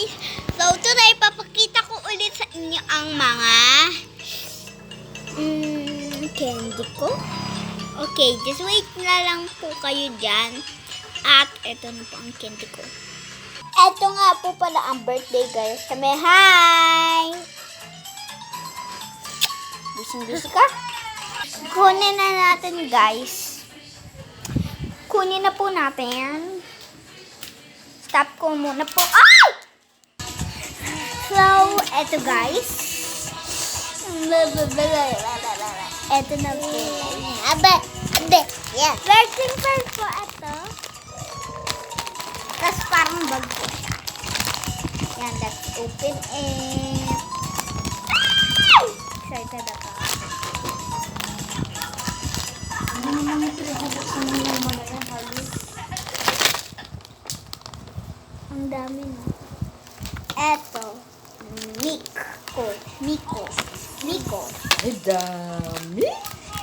guys! So today, papakita ko ulit sa inyo ang mga candy ko. Okay, just wait na lang po kayo dyan. At eto na po ang candy ko. Eto nga po pala ang birthday girl. Kami, hi! Busy ka? Kunin na natin, guys. Kunin na po natin. Stop ko muna po. Ay! So, eto guys. Eto na po. Abe. Yeah. Virgin pearl po eto. Tapos parang bag po siya. Yan, let's open it. Excited ako. Ano naman ito? Buksan mo yung mga yan, halos. Ang dami na. Eto. Miko. Ay, dami.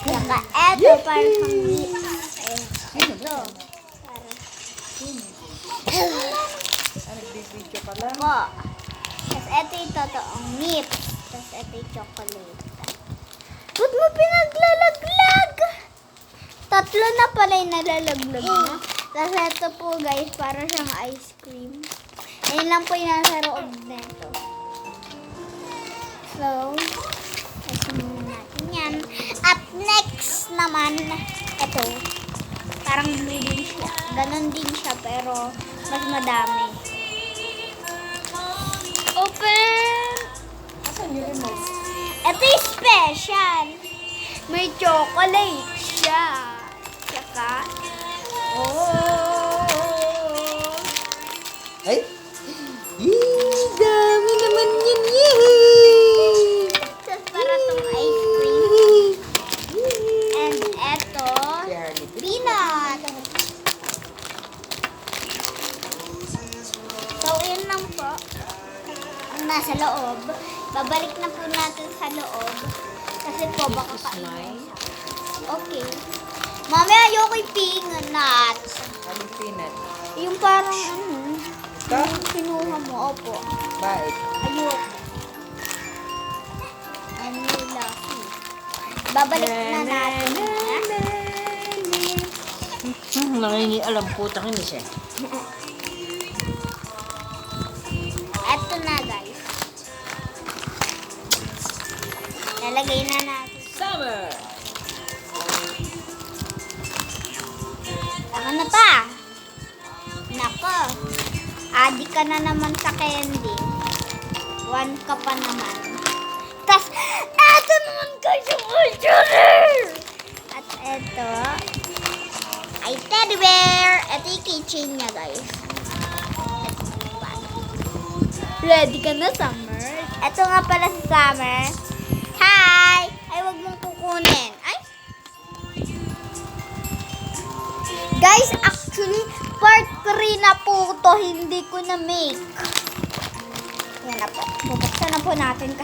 Saka eto parang pang meat. Eto. Nagbibideo ka lang. Po. Tapos eto yung totoong meat. Tapos eto yung chocolate. Ba't mo pinaglalaglag? Tatlo na pala yung nalalaglag na. Tapos eto po guys, para siyang ice cream. Ayun lang po yung nasa loob nito. So, ito natin yan. At next naman, ito. Parang blue din siya. Ganon din siya, pero mas madami. Open! Asan yung remote? Ito yung special. May chocolate siya. Tsaka, Ay! Yee! Dami naman yan! Yee! tapos para tong ice cream. And eto, peanut. So, yun lang po. Ang nasa loob. Babalik na po natin sa loob. Kasi po, baka kainin siya. Okay. Mami, ayoko yung peanut. Anong peanut? Yung parang ano, Ito? yung kinuha mo, opo. Bakit? Ayoko. Ano yung lucky? Babalik na natin. Nangingialam po, takin siya. Eto na guys. Lalagay na natin. Summer! Tama na pa. Nako. Adi ka na naman sa candy. 1 ka pa naman. Tas, eto naman guys yung order. At eto, ay teddy bear. Eto yung keychain niya guys. Eto pa. Ready ka na, Summer? Eto nga pala si Summer. Hi! Ay, wag mong kukunin. Ay! Guys, actually, part 3 na po to, hindi ko na make. Yan na po. Bubuksan na po natin kasi